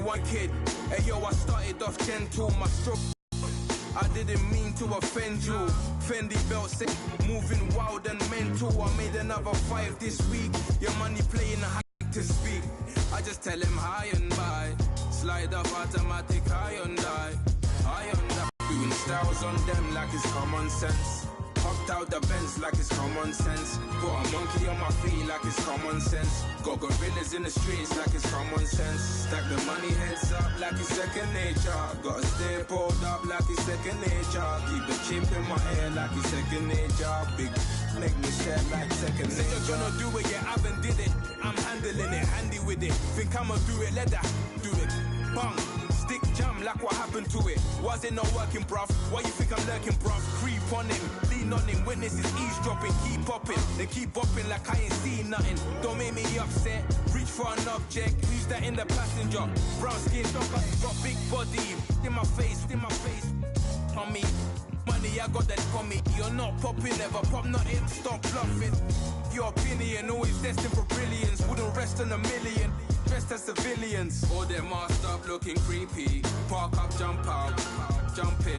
one kid. Hey yo, I started off gentle, my stroke. I didn't mean to offend you. Fendi belt set, moving wild and mental. I made another 5 this week. Your money playing high to speak. I just tell him high and by. Slide up automatic high and die. High and die. Doing styles on them like it's common sense. Hopped out the Benz like it's common sense. Put a monkey on my feet like it's common sense. Got gorillas in the streets like it's common sense. Stack the money heads up like it's second nature. Gotta stay pulled up like it's second nature. Keep the chip in my hair like it's second nature. Big make me share like second nature. Say you're gonna do it, yeah, I haven't did it. I'm handling it, handy with it. Think I'ma do it, let that do it. Bang. Stick jam like what happened to it. Was it not working, bruv? Why you think I'm lurking, bruv? Creep on him, lean on him. Witnesses eavesdropping, keep popping. They keep bopping like I ain't seen nothing. Don't make me upset. Reach for an object. Who's that in the passenger? Brown skin, got big body. In my face, on me. Money, I got that for me. You're not popping, never pop nothing. Stop bluffing. Your opinion always destined for brilliance. Wouldn't rest on a million. Dressed as civilians. All them masked up looking creepy. Park up, jump out, jump in.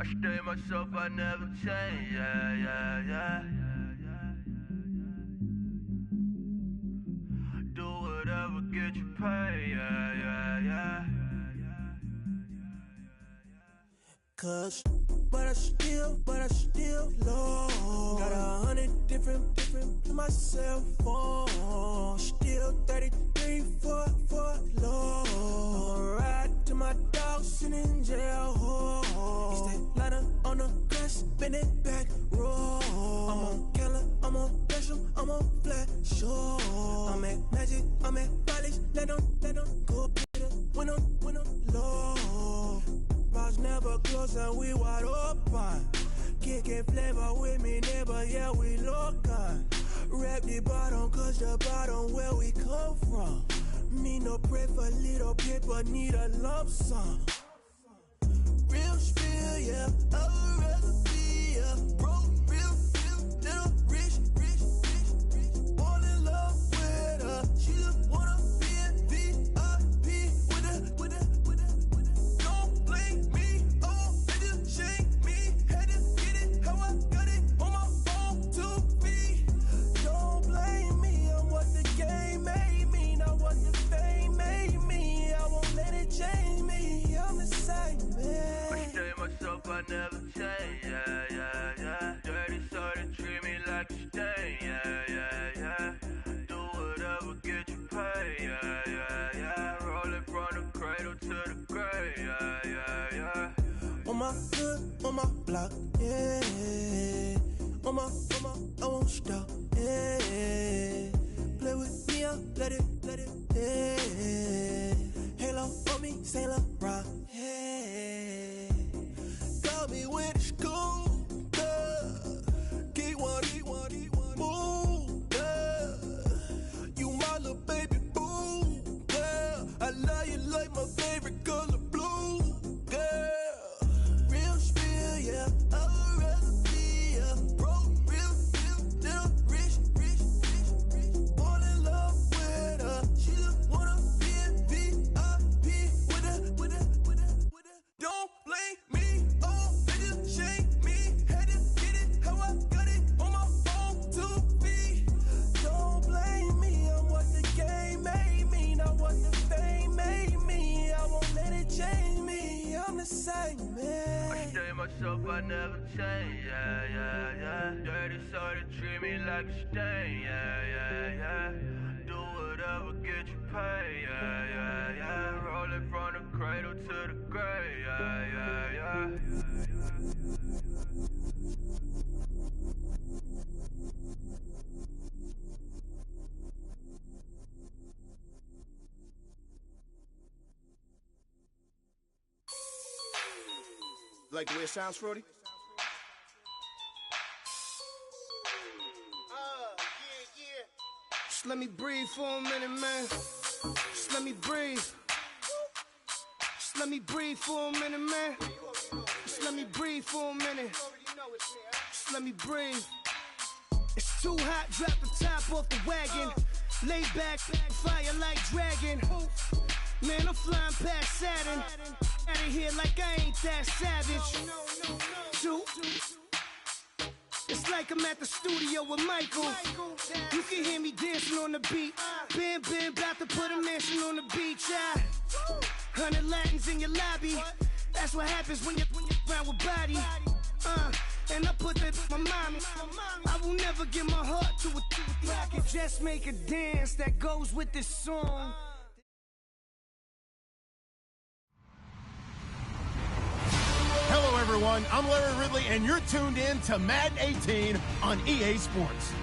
I stay myself, I never change, yeah. Do whatever, get you paid, yeah. Cause, but I still low. Got 100 different to my cell phone. Still 33 for low. I'ma ride to my dog sitting in jail. He's that liner on the grass, spin it back, roll. I'm on Keller, I'm on Gresham, I'm on Flat Shore. I'm at Magic, I'm at Follies, let them go. When I'm low. Bars never close and we wide open. Kicking flavor with me, neighbor, yeah, we local. Rap the bottom, cause the bottom where we come from. Me no pray for little paper, need a lump sum. Real spill, yeah, I'd rather be a broke, real little rich. Fall in love with her, she just wanna be a VIP with a. Don't blame me, oh, they just shake me. Had to get it, how I got it on my phone to be. Don't blame me, I'm what the game made me, not what the fame made me. I won't let it change me, I'm the same man. I stay myself, I never change, yeah. Dirty soda, treat me like a stain, yeah. Do whatever, get you paid, yeah. Rolling from the cradle to the grave, yeah. On my hood, on my block, yeah. On my, I won't stop, yeah. Play with me, I'll let it, yeah. Halo on me, Saint Laurent, yeah. Got me with the school, Keep one, move, you my little baby boo, girl. I love you like my favorite color blue, girl. Real spill, yeah, I'd rather be a broke, real myself, I never change, yeah, yeah, yeah. Dirty, sorry, treat me like a stain, yeah, yeah, yeah. Do whatever, get you paid, yeah, yeah, yeah. Roll it from the cradle to the grave, yeah, yeah, yeah. Like the way it sounds, Frody? Yeah. Just let me breathe for a minute, man. Just let me breathe. Just let me breathe for a minute, man. Just let me breathe for a minute. Just let me breathe. It's too hot, drop the top off the wagon. Lay back, fire like dragon. Man, I'm flying past Saturn. Out of here like I ain't that savage. Two. It's like I'm at the studio with Michael. You can hear me dancing on the beat. Ben, about to put a mansion on the beach. 100 Latins in your lobby. That's what happens when you're around with body. And I put that in my mommy. I will never give my heart to a I can just make a dance that goes with this song. Hello, everyone. I'm Larry Ridley, and you're tuned in to Madden 18 on EA Sports.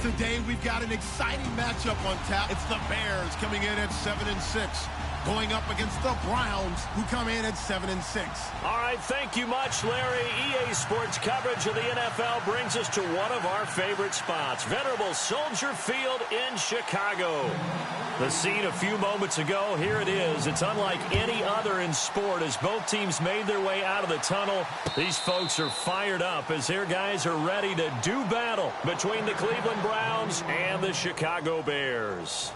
Today, we've got an exciting matchup on tap. It's the Bears coming in at 7-6, going up against the Browns, who come in at 7-6. All right, thank you much, Larry. EA Sports coverage of the NFL brings us to one of our favorite spots, venerable Soldier Field in Chicago. The scene a few moments ago, here it is. It's unlike any other in sport as both teams made their way out of the tunnel. These folks are fired up as their guys are ready to do battle between the Cleveland Browns and the Chicago Bears.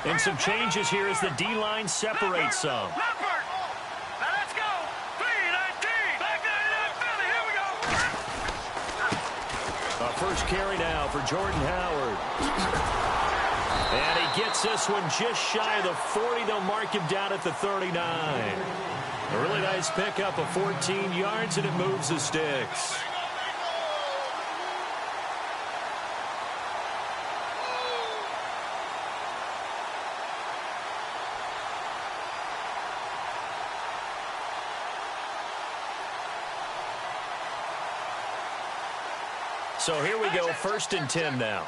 And some changes here as the D-line separates some. Now let's go. 3-19. Back 99 Philly. Here we go. A first carry now for Jordan Howard. And he gets this one just shy of the 40. They'll mark him down at the 39. A really nice pickup of 14 yards, and it moves the sticks. So here we go, 1st and 10 now.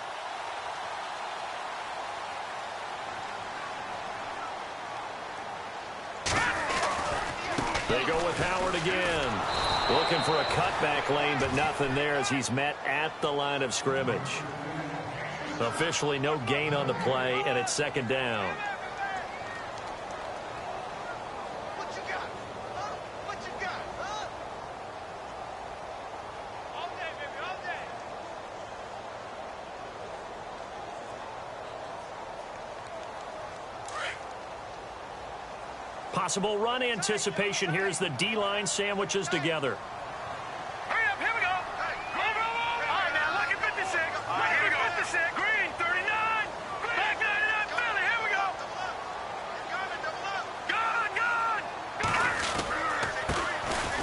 They go with Howard again. Looking for a cutback lane, but nothing there as he's met at the line of scrimmage. Officially no gain on the play, and it's 2nd down. Possible run anticipation here as the D-line sandwiches together. Hurry up, here we go. Roll. All right, now look at 56. Here we go. 56. Green, 39. Back 99 Philly. Here we go. Gone.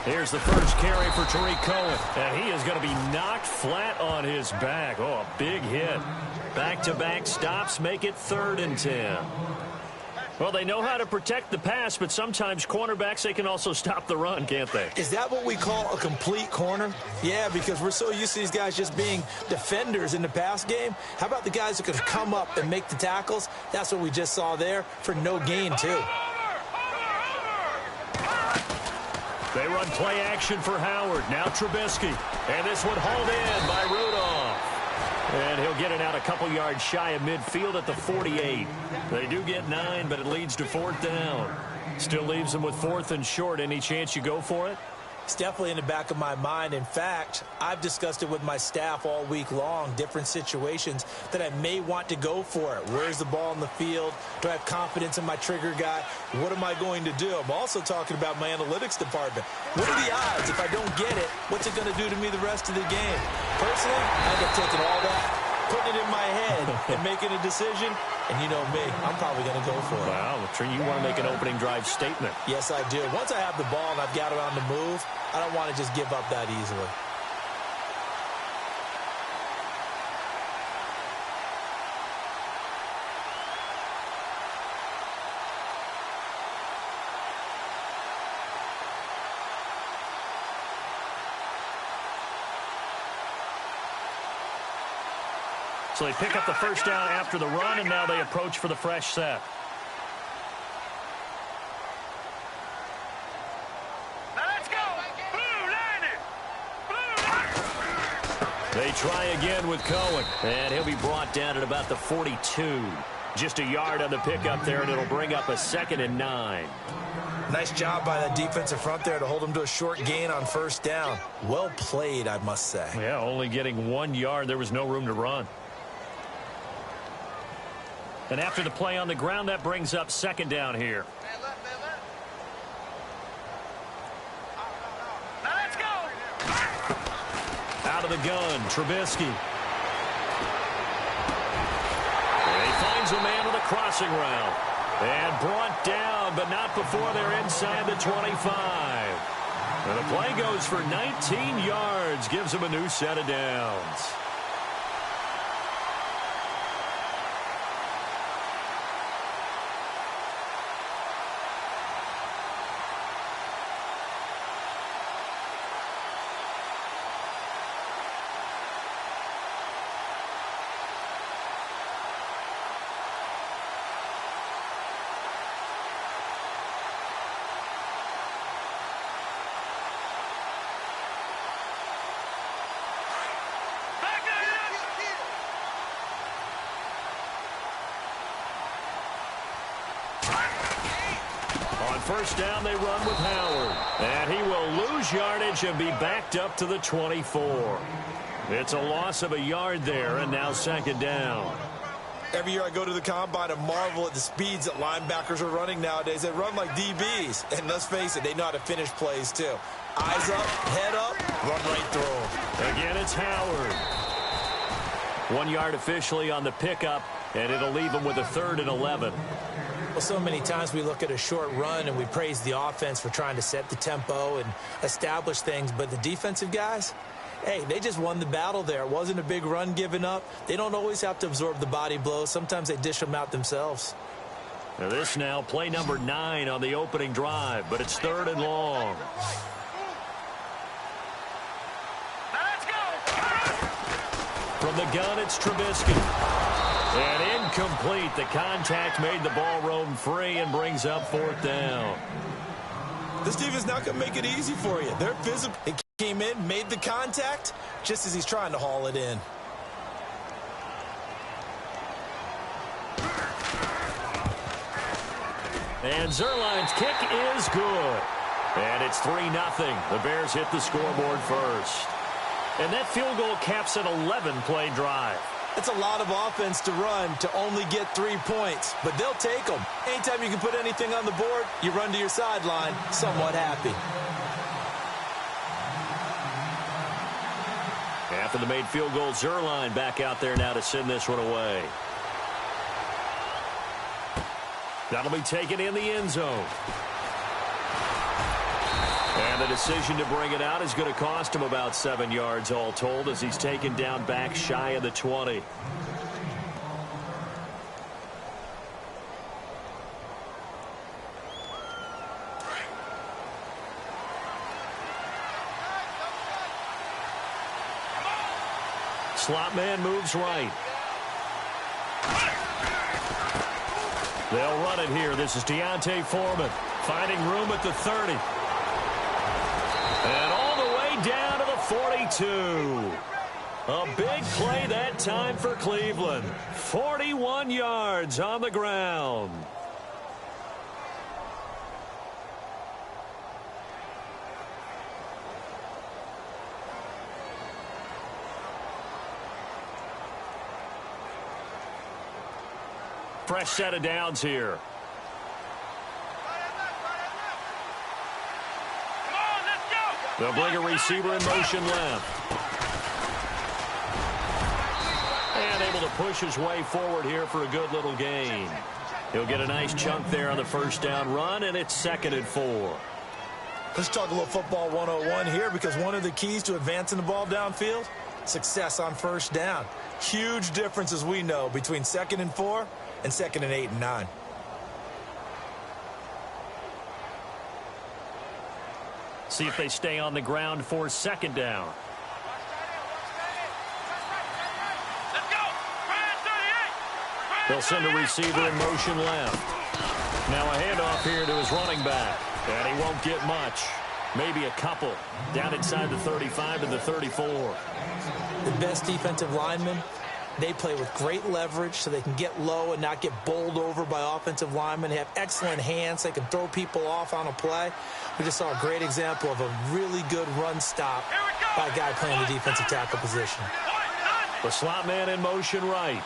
Here's the first carry for Tariq Cohen. And he is going to be knocked flat on his back. Oh, a big hit. Back-to-back stops make it 3rd and 10. Well, they know how to protect the pass, but sometimes cornerbacks, they can also stop the run, can't they? Is that what we call a complete corner? Yeah, because we're so used to these guys just being defenders in the pass game. How about the guys that can come up and make the tackles? That's what we just saw there for no gain, too. They run play action for Howard. Now Trubisky. And this one hauled in by Rudolph. And he'll get it out a couple yards shy of midfield at the 48. They do get 9, but it leads to 4th down. Still leaves them with 4th and short. Any chance you go for it? It's definitely in the back of my mind. In fact, I've discussed it with my staff all week long, different situations that I may want to go for it. Where's the ball in the field? Do I have confidence in my trigger guy? What am I going to do? I'm also talking about my analytics department. What are the odds? If I don't get it, what's it going to do to me the rest of the game? Personally, I end up taking all that, putting it in my head, and making a decision. And you know me, I'm probably going to go for it. Wow, you want to make an opening drive statement. Yes, I do. Once I have the ball and I've got it on the move, I don't want to just give up that easily. So they pick up the first down after the run, and now they approach for the fresh set. They try again with Cohen, and he'll be brought down at about the 42. Just a yard on the pickup there, and it'll bring up a 2nd and 9. Nice job by that defensive front there to hold him to a short gain on first down. Well played, I must say. Yeah, only getting 1 yard. There was no room to run. And after the play on the ground, that brings up 2nd down here. Out of the gun, Trubisky. And he finds a man with a crossing route. And brought down, but not before they're inside the 25. And the play goes for 19 yards, gives him a new set of downs. First down, they run with Howard. And he will lose yardage and be backed up to the 24. It's a loss of a yard there, and now 2nd down. Every year I go to the combine and marvel at the speeds that linebackers are running nowadays. They run like DBs. And let's face it, they know how to finish plays too. Eyes up, head up, run right through them. Again, it's Howard. 1 yard officially on the pickup, and it'll leave him with a 3rd and 11. Well, so many times we look at a short run and we praise the offense for trying to set the tempo and establish things, but the defensive guys, hey, they just won the battle there. It wasn't a big run given up. They don't always have to absorb the body blows. Sometimes they dish them out themselves. Now this now, play number 9 on the opening drive, but it's 3rd and long. Let's go! From the gun, it's Trubisky. And incomplete. The contact made the ball roam free and brings up 4th down. This defense not going to make it easy for you. They're physical. He came in, made the contact, just as he's trying to haul it in. And Zerline's kick is good. And it's 3-0. The Bears hit the scoreboard first. And that field goal caps an 11-play drive. It's a lot of offense to run to only get 3 points, but they'll take them. Anytime you can put anything on the board, you run to your sideline somewhat happy. After the made field goal, Zerline back out there now to send this one away. That'll be taken in the end zone. And the decision to bring it out is going to cost him about 7 yards all told as he's taken down back shy of the 20. Slot man moves right. They'll run it here. This is Deontay Foreman finding room at the 30. And all the way down to the 42. A big play that time for Cleveland. 41 yards on the ground. fresh set of downs here. They'll bring a receiver in motion left. And able to push his way forward here for a good little gain. He'll get a nice chunk there on the first down run, and it's 2nd and 4. Let's talk a little football 101 here, because one of the keys to advancing the ball downfield, success on first down. Huge difference, as we know, between 2nd and 4 and 2nd and 8 and 9. See if they stay on the ground for 2nd down. They'll send a receiver in motion left. Now a handoff here to his running back. And he won't get much. Maybe a couple. Down inside the 35 to the 34. The best defensive linemen, they play with great leverage so they can get low and not get bowled over by offensive linemen. They have excellent hands. They can throw people off on a play. We just saw a great example of a really good run stop by a guy playing the defensive tackle position. The slot man in motion right.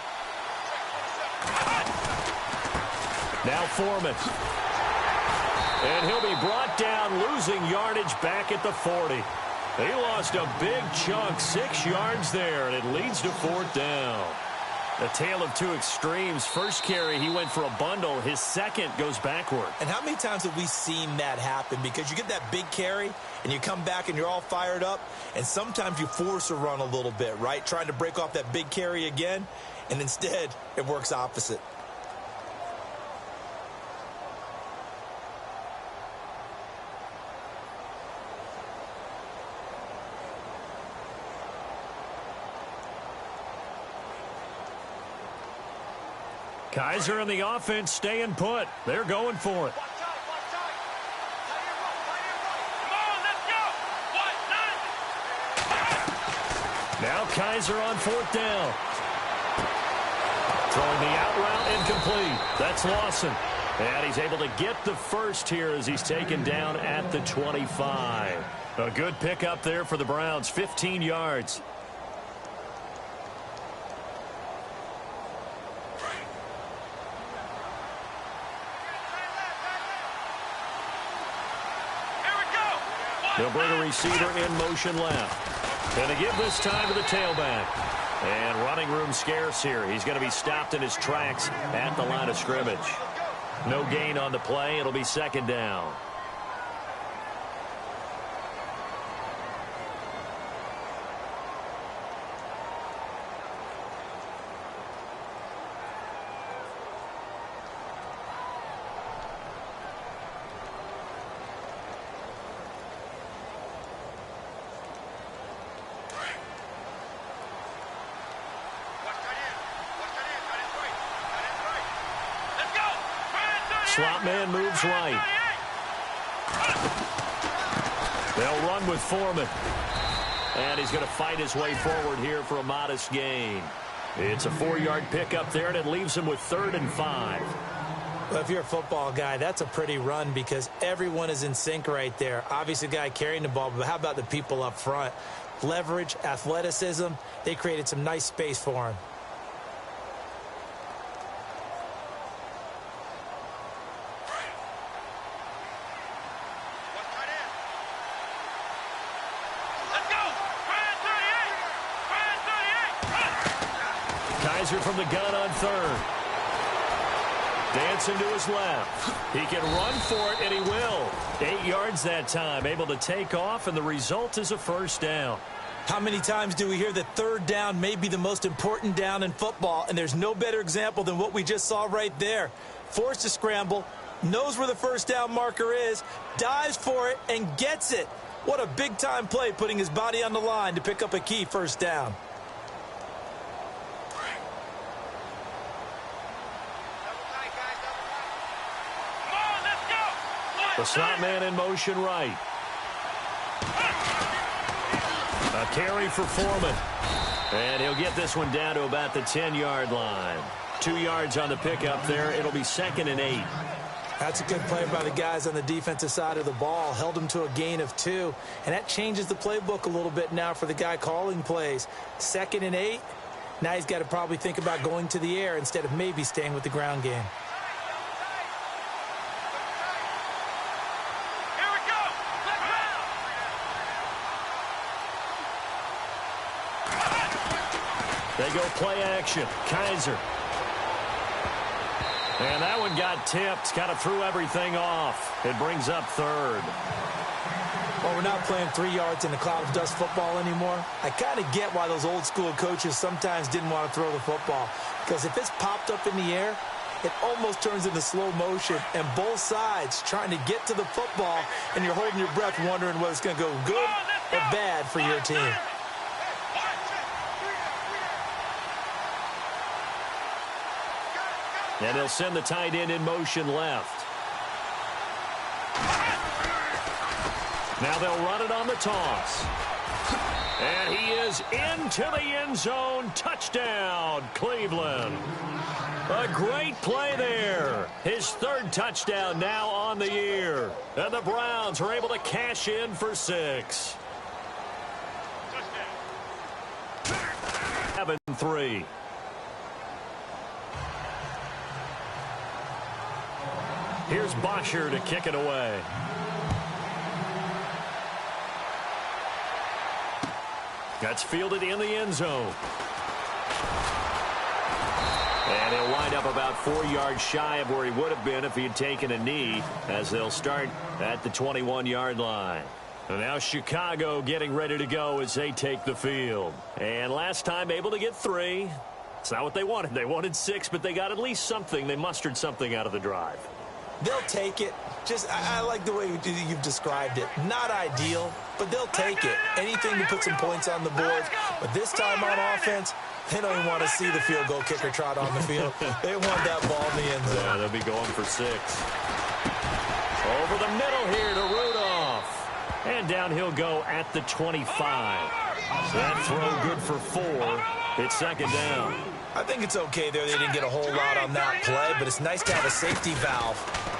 Now Foreman. And he'll be brought down, losing yardage back at the 40. He lost a big chunk, 6 yards there, and it leads to 4th down. A tale of two extremes. First carry, he went for a bundle. His second goes backward. And how many times have we seen that happen? Because you get that big carry, and you come back and you're all fired up, and sometimes you force a run a little bit, right? Trying to break off that big carry again, and instead it works opposite. Kaiser and the offense staying put. They're going for it. Now Kaiser on 4th down. Throwing the out route incomplete. That's Lawson. And he's able to get the first here as he's taken down at the 25. A good pickup there for the Browns. 15 yards. They'll bring a receiver in motion left. And they give this time to the tailback. And running room scarce here. He's going to be stopped in his tracks at the line of scrimmage. No gain on the play. It'll be 2nd down. Slot man moves right. They'll run with Foreman. And he's going to fight his way forward here for a modest gain. It's a 4-yard pickup there, and it leaves him with 3rd and 5. Well, if you're a football guy, that's a pretty run because everyone is in sync right there. Obviously, the guy carrying the ball, but how about the people up front? Leverage, athleticism, they created some nice space for him. Kaiser from the gun on 3rd. Dancing to his left. He can run for it, and he will. 8 yards that time, able to take off, and the result is a 1st down. How many times do we hear that 3rd down may be the most important down in football, and there's no better example than what we just saw right there. Forced to scramble, knows where the 1st down marker is, dives for it, and gets it. What a big-time play, putting his body on the line to pick up a key 1st down. The slot man in motion right. A carry for Foreman. And he'll get this one down to about the 10-yard line. 2 yards on the pickup there. It'll be 2nd and 8. That's a good play by the guys on the defensive side of the ball. Held him to a gain of 2. And that changes the playbook a little bit now for the guy calling plays. 2nd and 8. Now he's got to probably think about going to the air instead of maybe staying with the ground game. They go play action. Kaiser. And that one got tipped. Kind of threw everything off. It brings up third. Well, we're not playing 3 yards in a cloud of dust football anymore. I kind of get why those old school coaches sometimes didn't want to throw the football. Because if it's popped up in the air, it almost turns into slow motion. And both sides trying to get to the football, and you're holding your breath wondering whether it's going to go good or bad for your team. And he'll send the tight end in motion left. Now they'll run it on the toss. And he is into the end zone. Touchdown, Cleveland. A great play there. His third touchdown now on the year. And the Browns are able to cash in for 6. 7-3. Here's Bosher to kick it away. That's fielded in the end zone. And he'll wind up about 4 yards shy of where he would have been if he had taken a knee, as they'll start at the 21-yard line. And now Chicago getting ready to go as they take the field. And last time able to get 3. It's not what they wanted. They wanted 6, but they got at least something. They mustered something out of the drive. They'll take it. I like the way you've described it. Not ideal, but they'll take it. Anything to put some points on the board. But this time on offense, they don't even want to see the field goal kicker trot on the field. They want that ball in the end zone. Yeah, they'll be going for 6. Over the middle here to Rudolph. And down he'll go at the 25. So that throw good for 4. It's second down. I think it's okay there. They didn't get a whole lot on that play, but it's nice to have a safety valve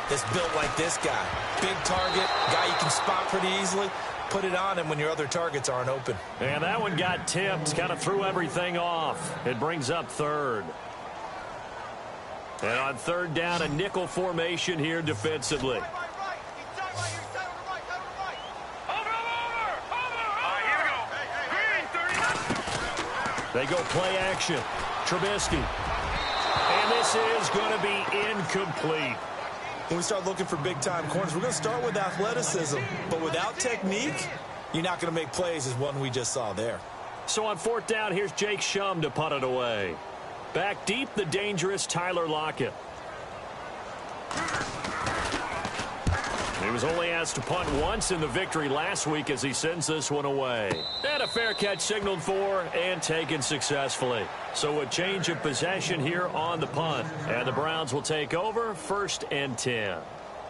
that's built like this guy. Big target, guy you can spot pretty easily. Put it on him when your other targets aren't open. And that one got tipped, kind of threw everything off. It brings up third. And on third down, a nickel formation here defensively. They go play action. Trubisky. And this is going to be incomplete. When we start looking for big-time corners, we're going to start with athleticism. But without technique, you're not going to make plays as one we just saw there. So on fourth down, here's Jake Shum to punt it away. Back deep, the dangerous Tyler Lockett. He was only asked to punt once in the victory last week as he sends this one away. And a fair catch signaled for and taken successfully. So a change of possession here on the punt. And the Browns will take over 1st and 10.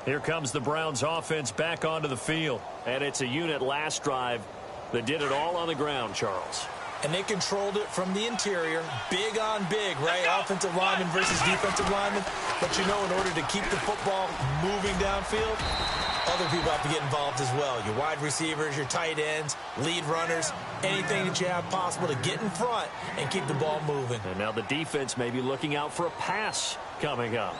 Here comes the Browns offense back onto the field. And it's a unit last drive that did it all on the ground, Charles. And they controlled it from the interior. Big on big, right? Offensive lineman versus defensive lineman. But you know, in order to keep the football moving downfield, other people have to get involved as well. Your wide receivers, your tight ends, lead runners, anything that you have possible to get in front and keep the ball moving. And now the defense may be looking out for a pass coming up.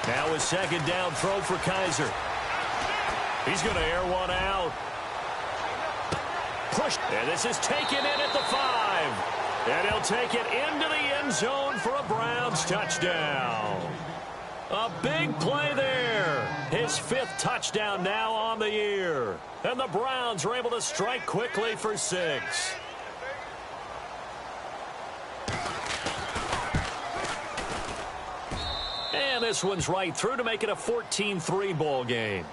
Now a second down throw for Kaiser. He's going to air one out. Push. And this is taken in at the 5. And he'll take it into the end zone for a Browns touchdown. A big play there. His 5th touchdown now on the year. And the Browns are able to strike quickly for 6. And this one's right through to make it a 14-3 ball game.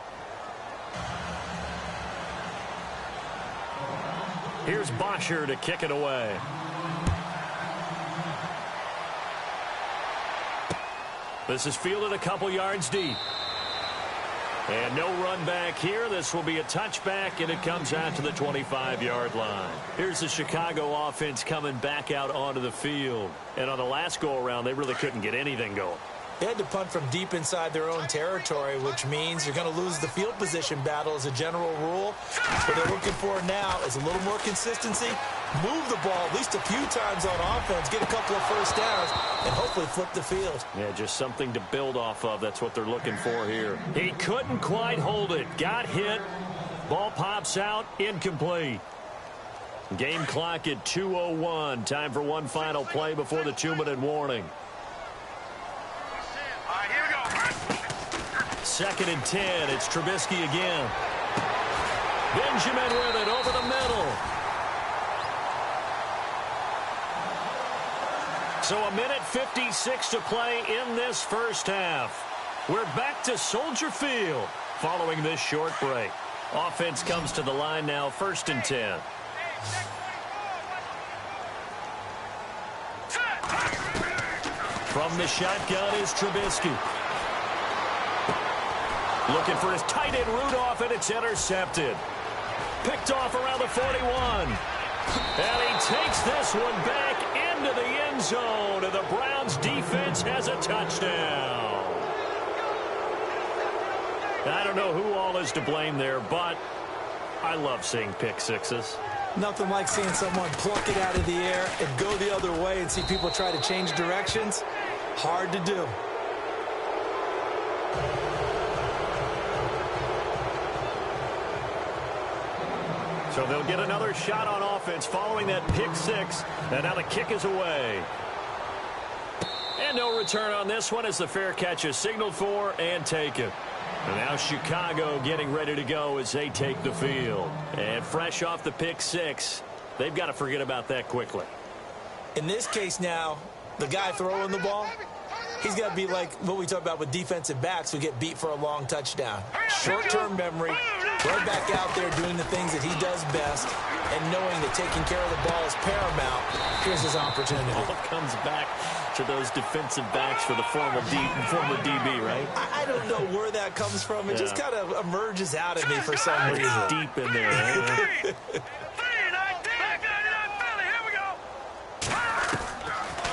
Here's Bosher to kick it away. This is fielded a couple yards deep. And no run back here. This will be a touchback, and it comes out to the 25-yard line. Here's the Chicago offense coming back out onto the field. And on the last go-around, they really couldn't get anything going. They had to punt from deep inside their own territory, which means you're going to lose the field position battle as a general rule. What they're looking for now is a little more consistency, move the ball at least a few times on offense, get a couple of first downs, and hopefully flip the field. Yeah, just something to build off of. That's what they're looking for here. He couldn't quite hold it. Got hit. Ball pops out. Incomplete. Game clock at 2:01. Time for one final play before the 2-minute warning. 2nd and 10. It's Trubisky again. Benjamin with it over the middle. So 1:56 to play in this first half. We're back to Soldier Field following this short break. Offense comes to the line now, 1st and 10. From the shotgun is Trubisky. Looking for his tight end Rudolph, and it's intercepted. Picked off around the 41. And he takes this one back into the end zone, and the Browns defense has a touchdown. I don't know who all is to blame there, but I love seeing pick sixes. Nothing like seeing someone pluck it out of the air and go the other way and see people try to change directions. Hard to do. So they'll get another shot on offense following that pick six. And now the kick is away. And no return on this one as the fair catch is signaled for and taken. And now Chicago getting ready to go as they take the field. And fresh off the pick six, they've got to forget about that quickly. In this case now, the guy throwing the ball, he's got to be like what we talk about with defensive backs who get beat for a long touchdown. Short-term memory, right back out there doing the things that he does best, and knowing that taking care of the ball is paramount. Here's his opportunity. All comes back to those defensive backs for the former DB, right? I don't know where that comes from. It just kind of emerges out of me for some reason. It's deep in there. Right?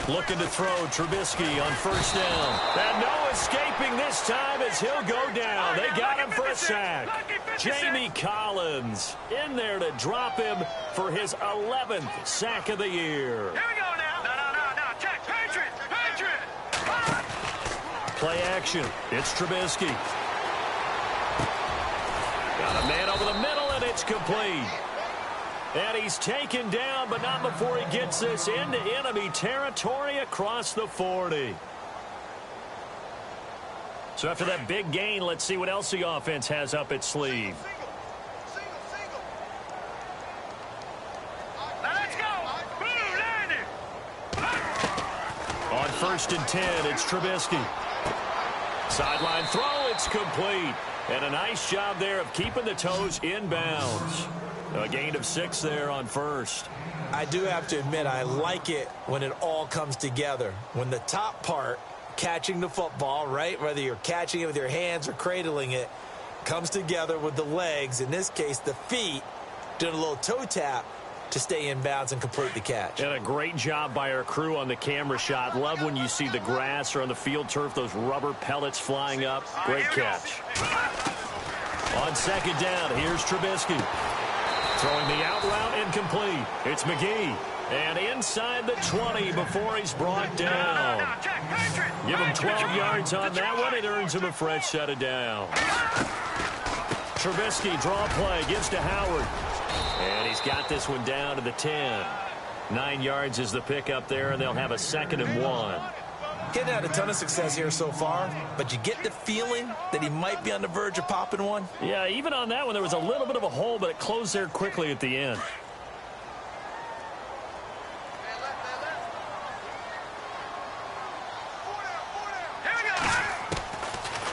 Looking to throw Trubisky on 1st down. And no escaping this time as he'll go down. They got him for a sack. Jamie Collins in there to drop him for his 11th sack of the year. Here we go now. No. Check. Patriot. Play action. It's Trubisky. Got a man over the middle, and it's complete. And he's taken down, but not before he gets this into enemy territory across the 40. So after that big gain, let's see what else the offense has up its sleeve. Now let's go. On 1st and 10, it's Trubisky. Sideline throw, it's complete. And a nice job there of keeping the toes inbounds. A gain of 6 there on 1st. I do have to admit, I like it when it all comes together. When the top part, catching the football, right, whether you're catching it with your hands or cradling it, comes together with the legs, in this case the feet, doing a little toe tap to stay in bounds and complete the catch. And a great job by our crew on the camera shot. Love when you see the grass or on the field turf, those rubber pellets flying up. Great catch. On 2nd down, here's Trubisky. Throwing the out route incomplete. It's McGee. And inside the 20 before he's brought down. Give him 12 yards on that one. It earns him a fresh set of down. Trubisky, draw play, gives to Howard. And he's got this one down to the 10. 9 yards is the pickup there, and they'll have a 2nd and 1. Getting had a ton of success here so far, but you get the feeling that he might be on the verge of popping one. Yeah, even on that one, there was a little bit of a hole, but it closed there quickly at the end.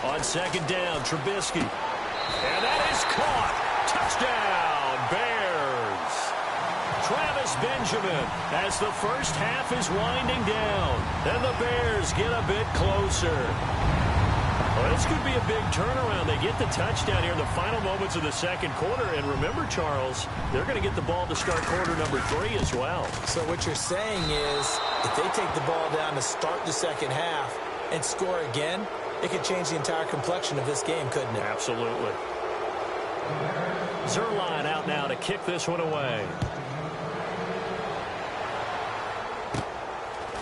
On 2nd down, Trubisky. And that is caught. Touchdown, Bears. Travis Benjamin as the first half is winding down. And the Bears get a bit closer. Well, this could be a big turnaround. They get the touchdown here in the final moments of the second quarter. And remember, Charles, they're going to get the ball to start quarter number 3 as well. So what you're saying is if they take the ball down to start the second half and score again, it could change the entire complexion of this game, couldn't it? Absolutely. Zerline out now to kick this one away.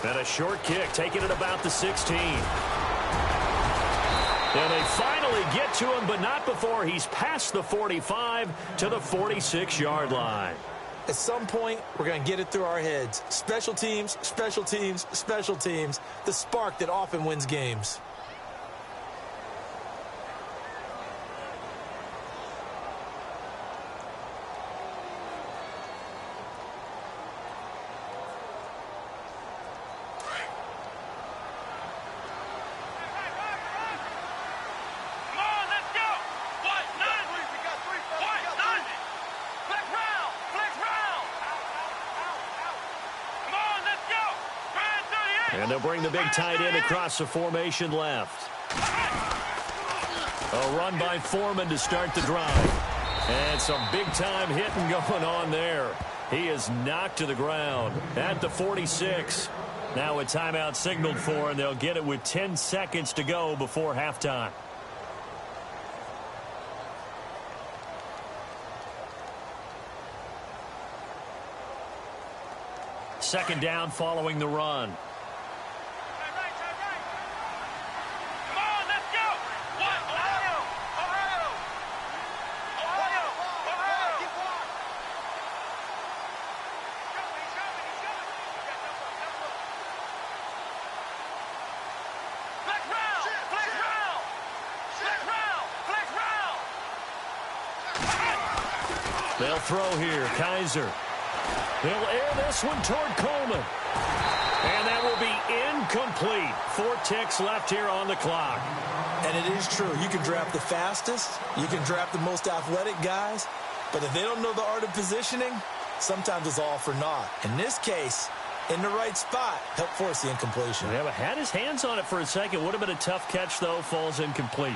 And a short kick, taking it about the 16. And they finally get to him, but not before he's past the 45 to the 46-yard line. At some point, we're going to get it through our heads. Special teams, special teams, special teams. The spark that often wins games. And they'll bring the big tight end across the formation left. A run by Foreman to start the drive. And some big-time hitting going on there. He is knocked to the ground at the 46. Now a timeout signaled for, and they'll get it with 10 seconds to go before halftime. Second down following the run. They'll throw here. Kaiser. He'll air this one toward Coleman. And that will be incomplete. 4 ticks left here on the clock. And it is true. You can draft the fastest. You can draft the most athletic guys. But if they don't know the art of positioning, sometimes it's all for naught. In this case, in the right spot, help force the incompletion. Yeah, but had his hands on it for a second. Would have been a tough catch, though. Falls incomplete.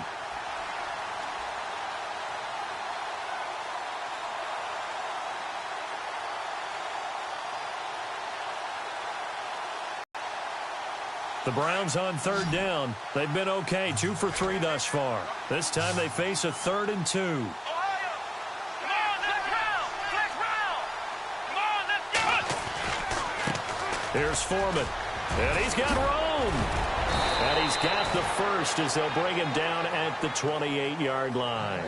The Browns on third down. They've been okay, 2 for 3 thus far. This time they face a 3rd and 2. Here's Foreman. And he's got room. And he's got the first as they'll bring him down at the 28-yard line.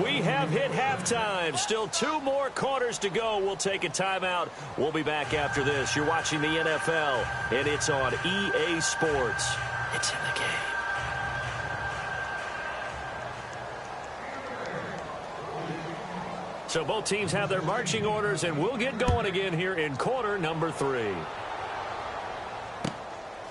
We have hit halftime. Still 2 more quarters to go. We'll take a timeout. We'll be back after this. You're watching the NFL, and it's on EA Sports. It's in the game. So both teams have their marching orders, and we'll get going again here in quarter number 3.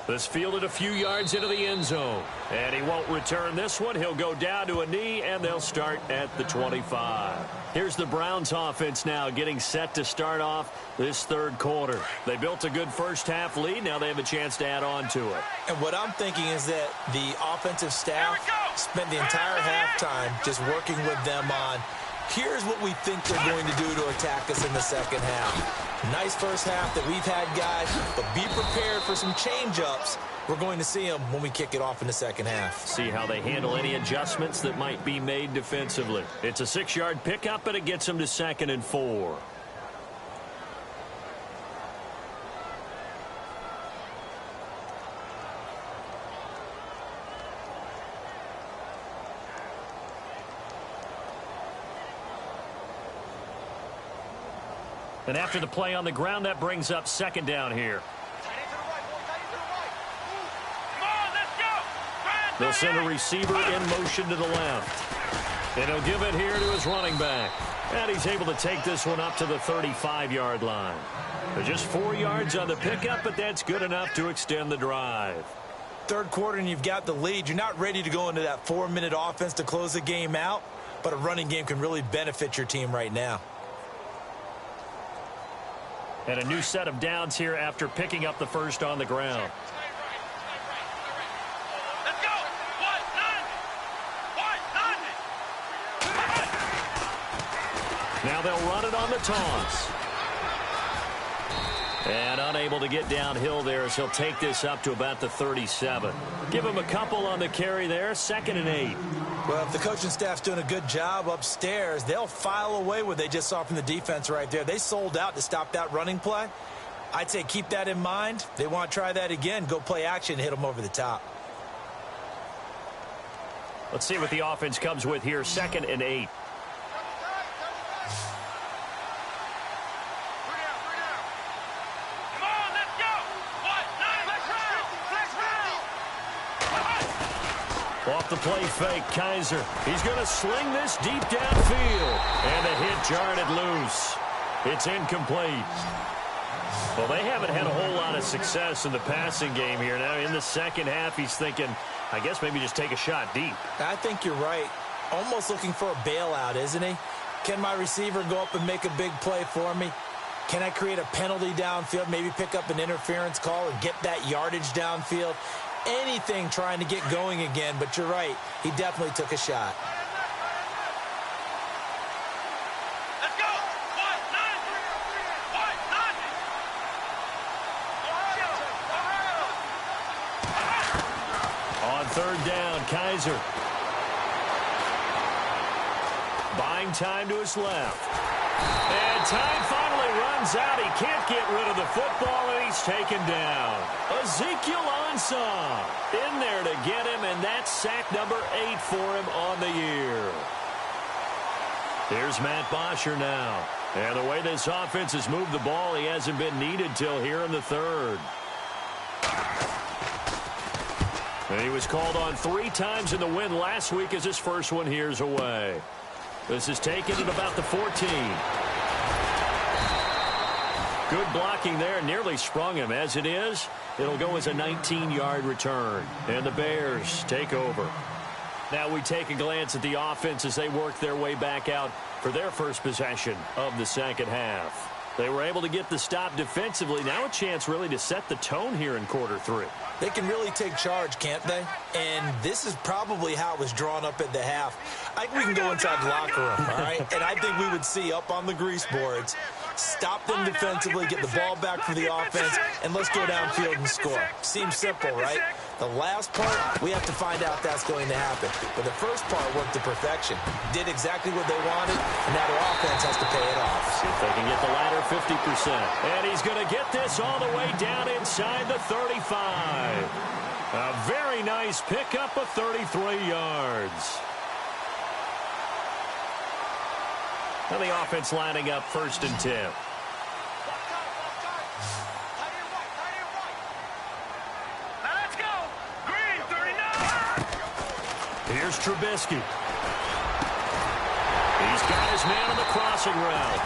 This fielded a few yards into the end zone. And he won't return this one. He'll go down to a knee, and they'll start at the 25. Here's the Browns offense now getting set to start off this third quarter. They built a good first-half lead. Now they have a chance to add on to it. And what I'm thinking is that the offensive staff spent the entire halftime just working with them on, here's what we think they're going to do to attack us in the second half. Nice first half that we've had, guys, but be prepared for some change-ups. We're going to see them when we kick it off in the second half. See how they handle any adjustments that might be made defensively. It's a 6-yard pickup, and it gets them to 2nd and 4. And after the play on the ground, that brings up 2nd down here. They'll send a receiver in motion to the left. And he'll give it here to his running back. And he's able to take this one up to the 35-yard line. They're just 4 yards on the pickup, but that's good enough to extend the drive. Third quarter and you've got the lead. You're not ready to go into that 4-minute offense to close the game out, but a running game can really benefit your team right now. And a new set of downs here after picking up the first on the ground. Now they'll run it on the toss. And unable to get downhill there, as he'll take this up to about the 37. Give him a couple on the carry there, 2nd and 8. Well, if the coaching staff's doing a good job upstairs, they'll file away what they just saw from the defense right there. They sold out to stop that running play. I'd say keep that in mind. They want to try that again. Go play action, hit them over the top. Let's see what the offense comes with here, 2nd and 8. Off the play fake, Kaiser. He's going to sling this deep downfield. And the hit jarred it loose. It's incomplete. Well, they haven't had a whole lot of success in the passing game here. Now, in the second half, he's thinking, I guess maybe just take a shot deep. I think you're right. Almost looking for a bailout, isn't he? Can my receiver go up and make a big play for me? Can I create a penalty downfield, maybe pick up an interference call and get that yardage downfield? Anything trying to get going again, but you're right. He definitely took a shot. Let's go! On 3rd down, Kaiser. Buying time to his left. And time finally runs out. He can't get rid of the football, and he's taken down. Ezekiel Ansah in there to get him, and that's sack number 8 for him on the year. Here's Matt Bosher now. And the way this offense has moved the ball, he hasn't been needed till here in the 3rd. And he was called on 3 times in the win last week as his first one here's away. This is taken at about the 14. Good blocking there, nearly sprung him. As it is, it'll go as a 19-yard return. And the Bears take over. Now we take a glance at the offense as they work their way back out for their first possession of the second half. They were able to get the stop defensively. Now a chance really to set the tone here in quarter 3. They can really take charge, can't they? And this is probably how it was drawn up at the half. I think we can go inside the locker room, all right? And I think we would see up on the grease boards, stop them defensively, get the ball back for the offense, and let's go downfield and score. Seems simple, right? The last part, we have to find out if that's going to happen. But the first part worked to perfection. Did exactly what they wanted, and now their offense has to pay it off. See if they can get the latter 50%. And he's going to get this all the way down inside the 35. A very nice pickup of 33 yards. Now the offense lining up 1st and 10. Here's Trubisky. He's got his man on the crossing route.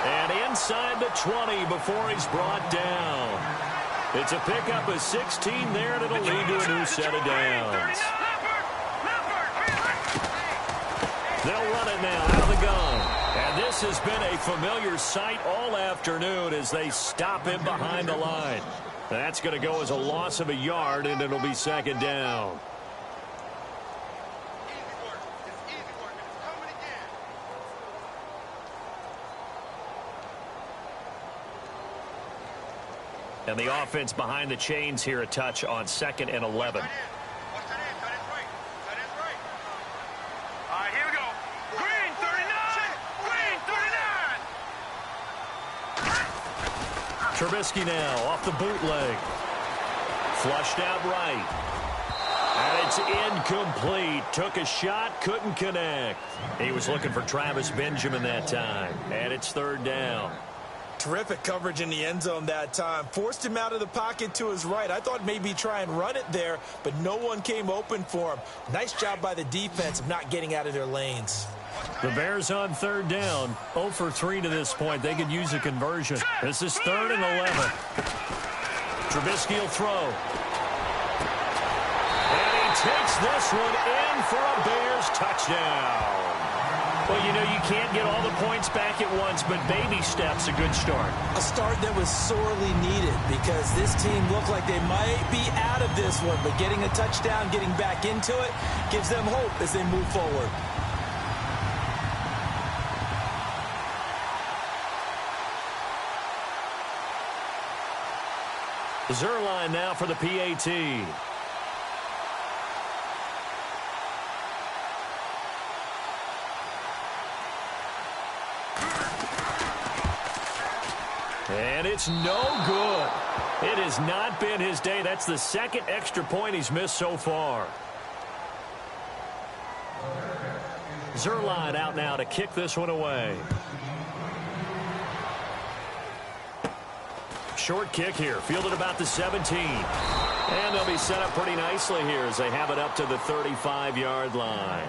And inside the 20 before he's brought down. It's a pickup of 16 there, and it'll lead to a new set of downs. They'll run it now out of the gun. And this has been a familiar sight all afternoon as they stop him behind the line. That's going to go as a loss of a yard, and it'll be 2nd down. And the offense behind the chains here, a touch on 2nd and 11. All right, here we go. Green 39. Green 39. Trubisky now off the bootleg. Flushed out right. And it's incomplete. Took a shot, couldn't connect. He was looking for Travis Benjamin that time. And it's 3rd down. Terrific coverage in the end zone that time. Forced him out of the pocket to his right. I thought maybe try and run it there, but no one came open for him. Nice job by the defense of not getting out of their lanes. The Bears on 3rd down. 0 for 3 to this point. They could use a conversion. This is 3rd and 11. Trubisky will throw. And he takes this one in for a Bears touchdown. Well, you know, you can't get all the points back at once, but baby steps a good start. A start that was sorely needed because this team looked like they might be out of this one, but getting a touchdown, getting back into it, gives them hope as they move forward. Zerline now for the PAT. And it's no good. It has not been his day. That's the second extra point he's missed so far. Zerline out now to kick this one away. Short kick here, fielded about the 17. And they'll be set up pretty nicely here as they have it up to the 35-yard line.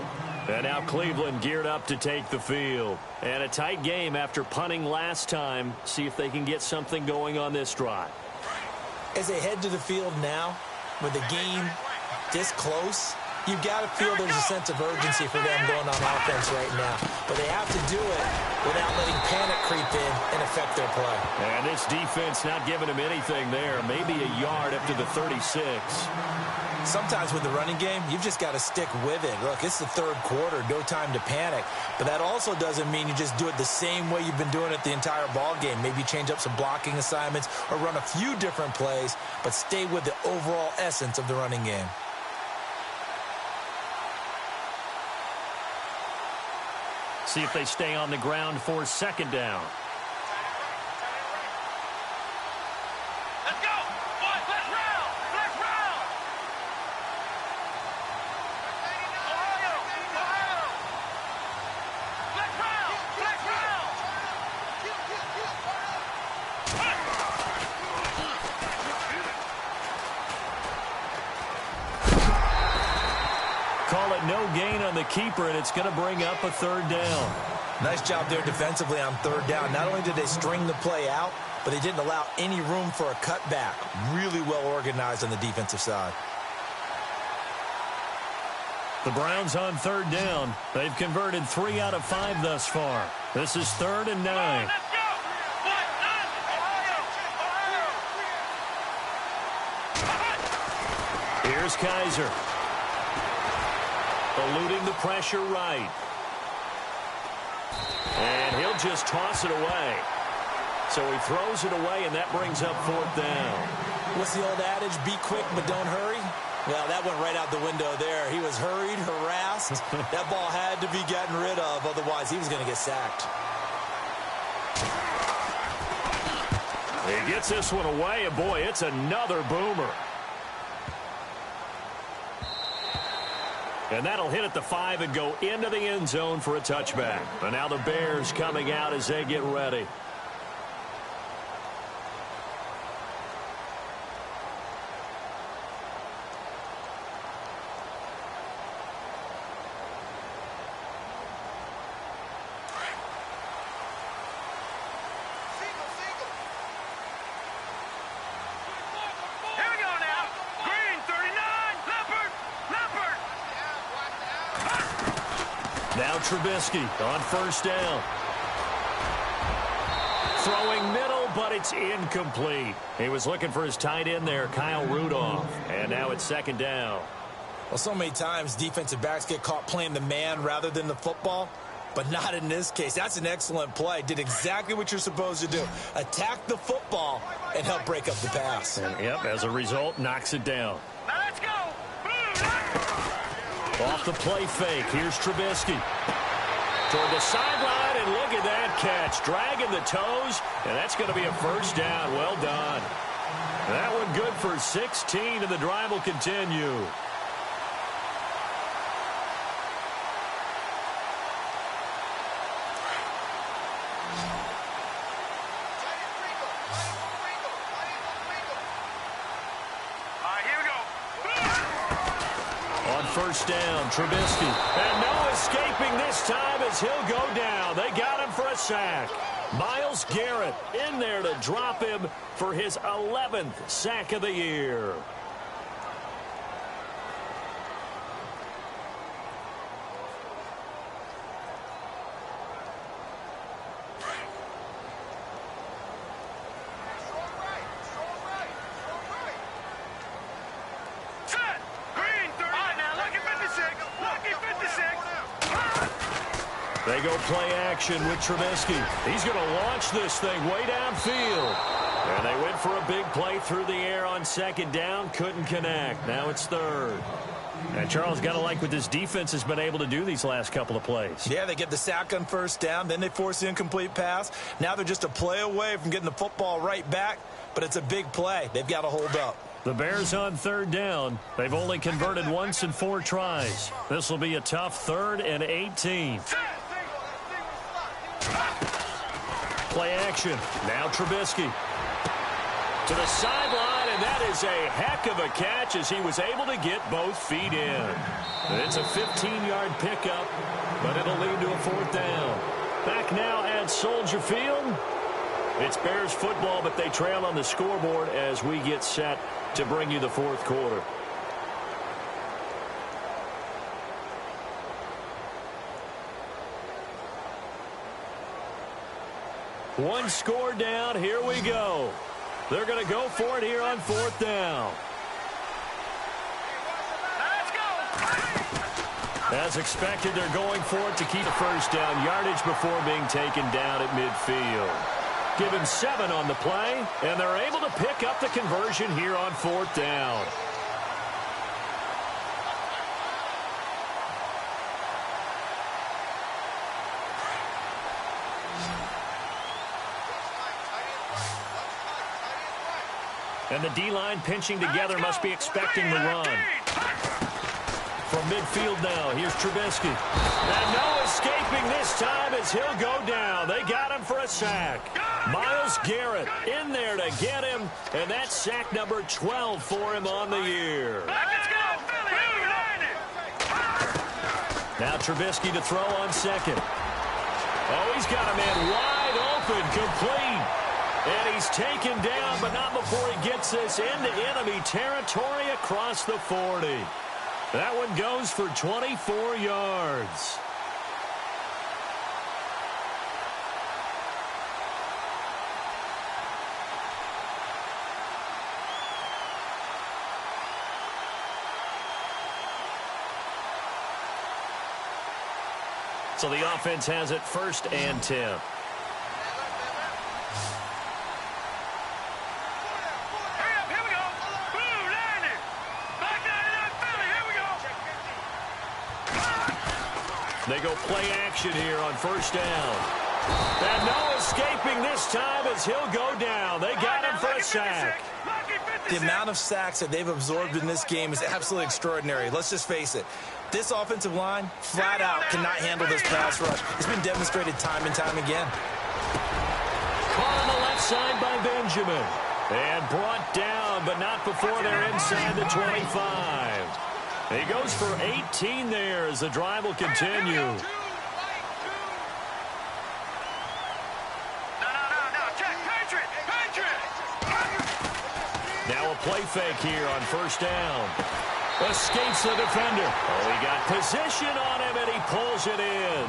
And now Cleveland geared up to take the field. And a tight game after punting last time. See if they can get something going on this drive. As they head to the field now, with the game this close, you've got to feel there's a sense of urgency for them going on offense right now. But they have to do it without letting panic creep in and affect their play. And this defense not giving them anything there. Maybe a yard up to the 36. Sometimes with the running game, you've just got to stick with it. Look, it's the third quarter, no time to panic. But that also doesn't mean you just do it the same way you've been doing it the entire ball game. Maybe change up some blocking assignments or run a few different plays, but stay with the overall essence of the running game. See if they stay on the ground for second down. Let's go! Boys, let's round! Let's round! Ohio! Ohio! Let's round! Let's round! Call it no gain on the keeper, and it's going to bring up a third down. Nice job there defensively on third down. Not only did they string the play out, but they didn't allow any room for a cutback. Really well organized on the defensive side. The Browns on third down. They've converted 3 out of 5 thus far. This is 3rd and 9. Let's go! Ohio! Ohio! Here's Kaiser. Eluding the pressure right. And he'll just toss it away. So he throws it away, and that brings up 4th down. What's the old adage? Be quick, but don't hurry? Well, that went right out the window there. He was hurried, harassed. That ball had to be gotten rid of, otherwise he was going to get sacked. He gets this one away, and boy, it's another boomer. And that'll hit at the 5 and go into the end zone for a touchback. And now the Bears coming out as they get ready. Now Trubisky on first down. Throwing middle, but it's incomplete. He was looking for his tight end there, Kyle Rudolph. And now it's 2nd down. Well, so many times defensive backs get caught playing the man rather than the football, but not in this case. That's an excellent play. Did exactly what you're supposed to do. Attack the football and help break up the pass. And, yep, as a result, knocks it down. Now let's go! Off the play fake, here's Trubisky. Toward the sideline, and look at that catch. Dragging the toes, and that's going to be a first down. Well done. That one good for 16, and the drive will continue. First down, Trubisky. And no escaping this time as he'll go down. They got him for a sack. Myles Garrett in there to drop him for his 11th sack of the year. They go play action with Trubisky. He's going to launch this thing way downfield. And they went for a big play through the air on second down. Couldn't connect. Now it's third. And Charles, got to like what this defense has been able to do these last couple of plays. Yeah, they get the sack on first down. Then they force the incomplete pass. Now they're just a play away from getting the football right back. But it's a big play. They've got to hold up. The Bears on third down. They've only converted once in 4 tries. This will be a tough 3rd and 18. Play action. Now Trubisky. To the sideline, and that is a heck of a catch as he was able to get both feet in. It's a 15-yard pickup, but it'll lead to a 4th down. Back now at Soldier Field. It's Bears football, but they trail on the scoreboard as we get set to bring you the 4th quarter. One score down. Here we go. They're going to go for it here on 4th down. Let's go. As expected, they're going for it to keep the first down yardage before being taken down at midfield. Give him 7 on the play, and they're able to pick up the conversion here on 4th down. And the D-line pinching together must be expecting the run. From midfield now, here's Trubisky. And no escaping this time as he'll go down. They got him for a sack. Myles Garrett in there to get him, and that's sack number 12 for him on the year. Let's go, Philly. Now Trubisky to throw on second. Oh, he's got a man wide open, complete. And he's taken down, but not before he gets this into enemy territory across the 40. That one goes for 24 yards. So the offense has it 1st and 10. They go play action here on 1st down. And no escaping this time as he'll go down. They got him for a sack. The amount of sacks that they've absorbed in this game is absolutely extraordinary. Let's just face it. This offensive line, flat out, cannot handle this pass rush. It's been demonstrated time and time again. Caught on the left side by Benjamin. And brought down, but not before they're inside the 25. He goes for 18 there as the drive will continue. No, check, Patriot. Now a play fake here on 1st down. Escapes the defender. Oh, he got position on him, and he pulls it in.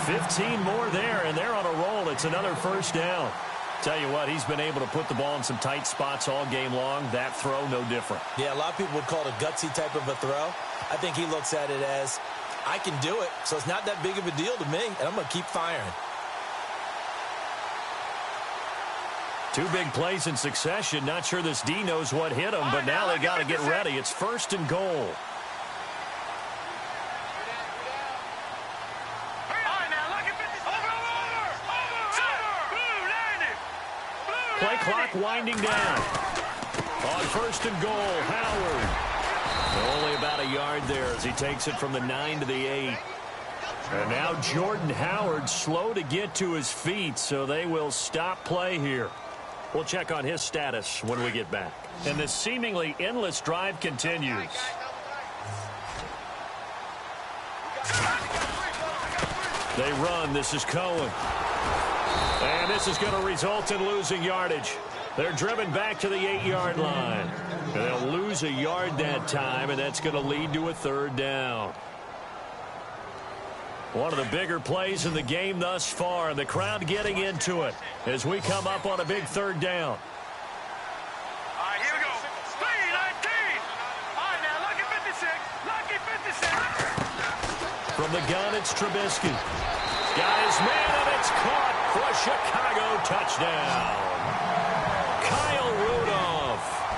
15 more there, and they're on a roll. It's another 1st down. Tell you what, he's been able to put the ball in some tight spots all game long. That throw, no different. Yeah, a lot of people would call it a gutsy type of a throw. I think he looks at it as, I can do it, so it's not that big of a deal to me, and I'm going to keep firing. 2 big plays in succession. Not sure this D knows what hit him, but now they got to get ready. It's 1st and goal. Play clock winding down. On 1st and goal, Howard. Only about a yard there as he takes it from the 9 to the 8. And now Jordan Howard slow to get to his feet, so they will stop play here. We'll check on his status when we get back. And this seemingly endless drive continues. They run. This is Cohen. And this is going to result in losing yardage. They're driven back to the 8-yard line. And they'll lose a yard that time, and that's going to lead to a 3rd down. One of the bigger plays in the game thus far, and the crowd getting into it as we come up on a big 3rd down. All right, here we go. 3-19. All right, now, lucky 56. Lucky 56. From the gun, it's Trubisky. Got his man, and it's caught for a Chicago touchdown.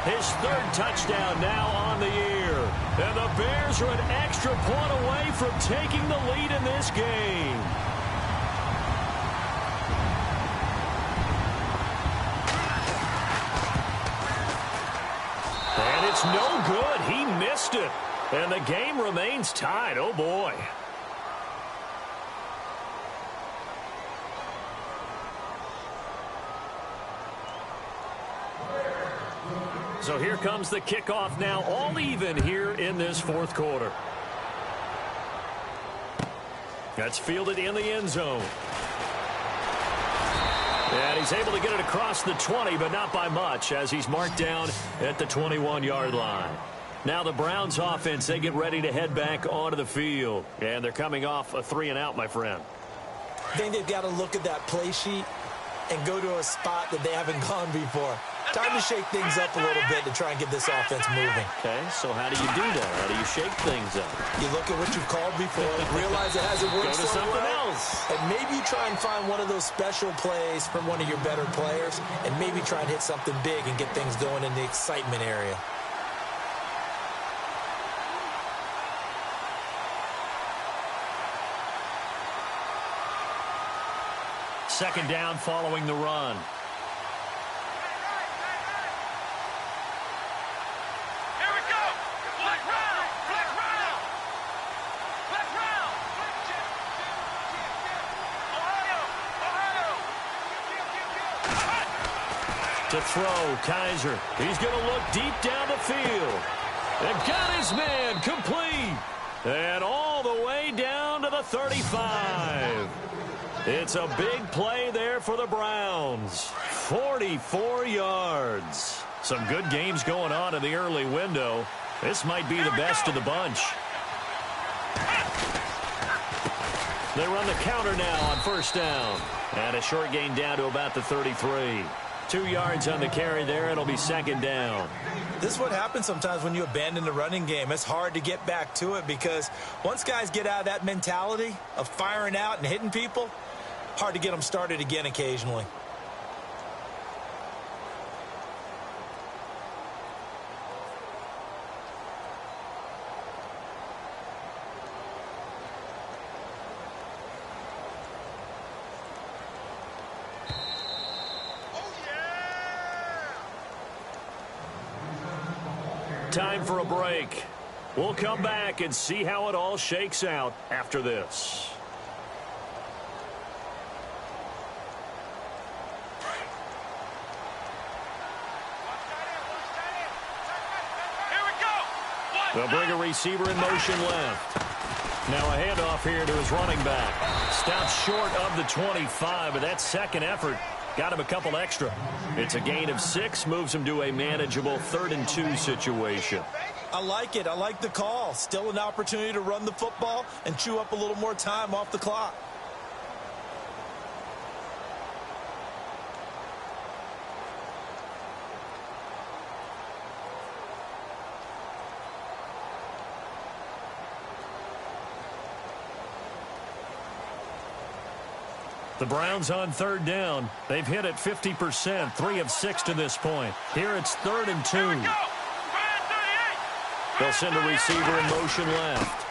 His third touchdown now on the year. And the Bears are an extra point away from taking the lead in this game. And it's no good. He missed it. And the game remains tied. Oh, boy. So here comes the kickoff now, all even here in this fourth quarter. That's fielded in the end zone. And he's able to get it across the 20, but not by much, as he's marked down at the 21-yard line. Now the Browns offense, they get ready to head back onto the field. And they're coming off a 3-and-out, my friend. I think they've got to look at that play sheet and go to a spot that they haven't gone before. Time to shake things up a little bit to try and get this offense moving. Okay, so how do you do that? How do you shake things up? You look at what you've called before, realize it hasn't worked Go to so something well, else. and maybe you try and find one of those special plays from one of your better players, and maybe try and hit something big and get things going in the excitement area. Second down following the run. To throw, Kaiser. He's going to look deep down the field. And got his man complete. And all the way down to the 35. It's a big play there for the Browns. 44 yards. Some good games going on in the early window. This might be the best of the bunch. They run the counter now on first down. And a short gain down to about the 33. 2 yards on the carry there. It'll be second down. This is what happens sometimes when you abandon the running game. It's hard to get back to it because once guys get out of that mentality of firing out and hitting people, hard to get them started again occasionally. Time for a break. We'll come back and see how it all shakes out after this. They'll bring a receiver in motion left. Now a handoff here to his running back. Stops short of the 25, but that second effort got him a couple extra. It's a gain of 6, moves him to a manageable 3rd and 2 situation. I like it. I like the call. Still an opportunity to run the football and chew up a little more time off the clock. The Browns on third down. They've hit it 50%, 3 of 6 to this point. Here it's 3rd and 2. They'll send a receiver in motion left.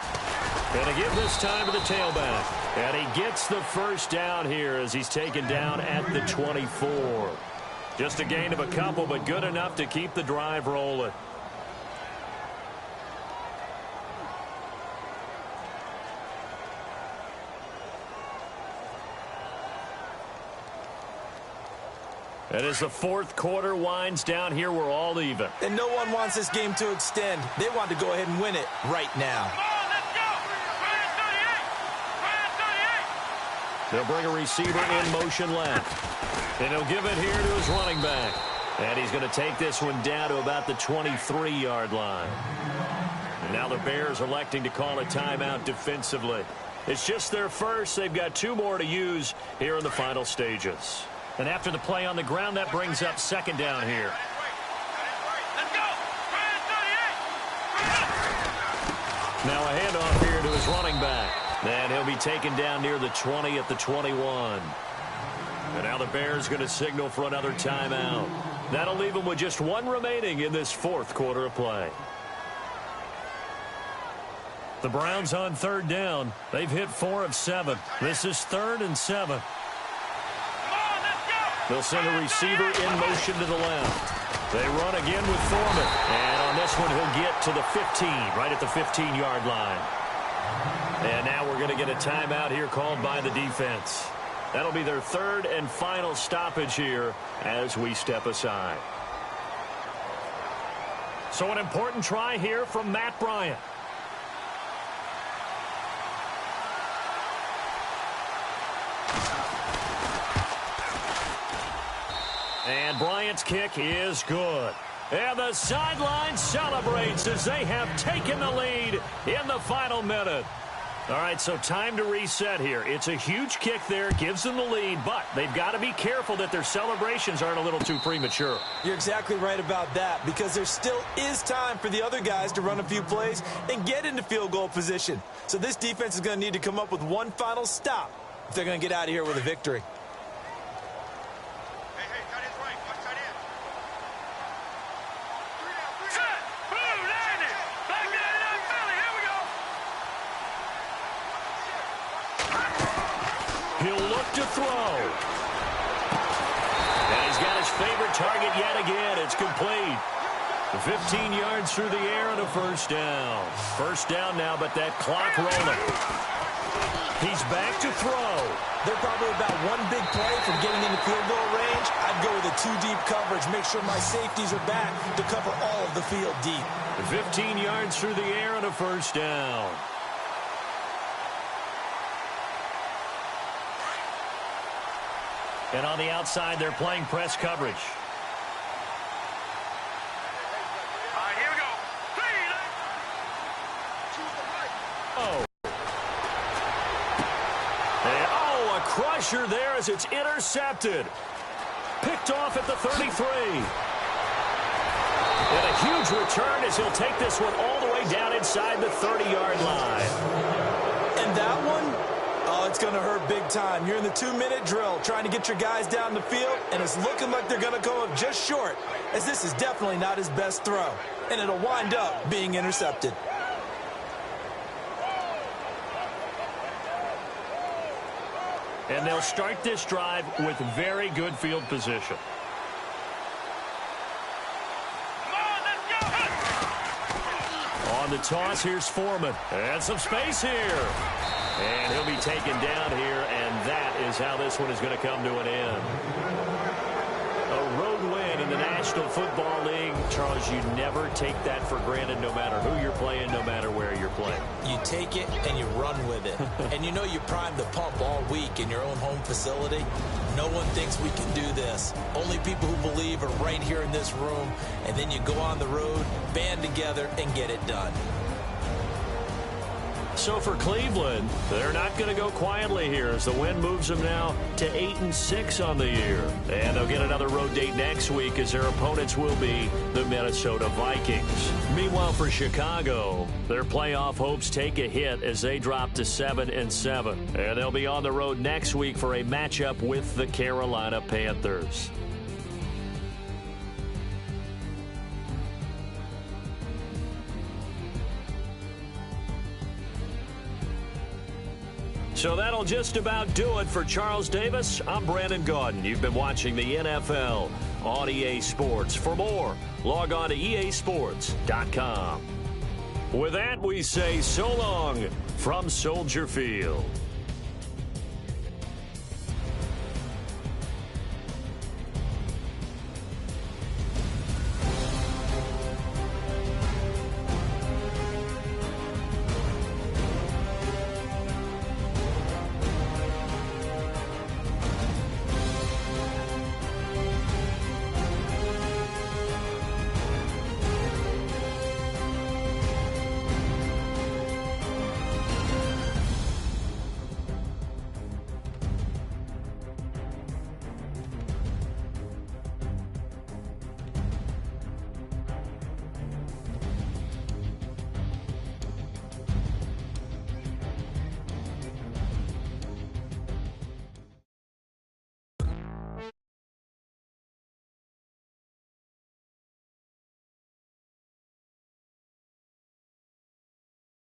And to give this time to the tailback. And he gets the first down here as he's taken down at the 24. Just a gain of a couple, but good enough to keep the drive rolling. And as the fourth quarter winds down here, we're all even. And no one wants this game to extend. They want to go ahead and win it right now. They'll bring a receiver in motion left. And he'll give it here to his running back. And he's going to take this one down to about the 23-yard line. And now the Bears electing to call a timeout defensively. It's just their first. They've got 2 more to use here in the final stages. And after the play on the ground, that brings up second down here. Now a handoff here to his running back. And he'll be taken down near the 20 at the 21. And now the Bears going to signal for another timeout. That'll leave them with just one remaining in this fourth quarter of play. The Browns on third down. They've hit 4 of 7. This is 3rd and 7. They'll send a receiver in motion to the left. They run again with Foreman. And on this one, he'll get to the 15, right at the 15-yard line. And now we're going to get a timeout here called by the defense. That'll be their 3rd and final stoppage here as we step aside. So an important try here from Matt Bryant. And Bryant's kick is good. And the sideline celebrates as they have taken the lead in the final minute. All right, so time to reset here. It's a huge kick there, gives them the lead, but they've got to be careful that their celebrations aren't a little too premature. You're exactly right about that, because there still is time for the other guys to run a few plays and get into field goal position. So this defense is going to need to come up with one final stop if they're going to get out of here with a victory. He'll look to throw. And he's got his favorite target yet again. It's complete. 15 yards through the air and a first down. First down now, but that clock rolling. He's back to throw. They're probably about one big play from getting into field goal range. I'd go with a 2-deep coverage. Make sure my safeties are back to cover all of the field deep. 15 yards through the air and a first down. And on the outside, they're playing press coverage. All right, here we go. Oh. And, oh, a crusher there as it's intercepted. Picked off at the 33. And a huge return as he'll take this one all the way down inside the 30-yard line. And that one? Oh, it's going to hurt big time. You're in the 2-minute drill trying to get your guys down the field, and it's looking like they're going to go up just short, as this is definitely not his best throw, and it'll wind up being intercepted. And they'll start this drive with very good field position. On the toss, here's Foreman. And some space here. And he'll be taken down here, and that is how this one is going to come to an end. A road win in the National Football League. Charles, you never take that for granted no matter who you're playing, no matter where you're playing. You take it and you run with it. And you know you primed the pump all week in your own home facility. No one thinks we can do this. Only people who believe are right here in this room. And then you go on the road, band together, and get it done. So for Cleveland, they're not going to go quietly here as the win moves them now to 8-6 on the year. And they'll get another road date next week as their opponents will be the Minnesota Vikings. Meanwhile, for Chicago, their playoff hopes take a hit as they drop to 7-7. And they'll be on the road next week for a matchup with the Carolina Panthers. So that'll just about do it for Charles Davis. I'm Brandon Gaudin. You've been watching the NFL on EA Sports. For more, log on to easports.com. With that, we say so long from Soldier Field.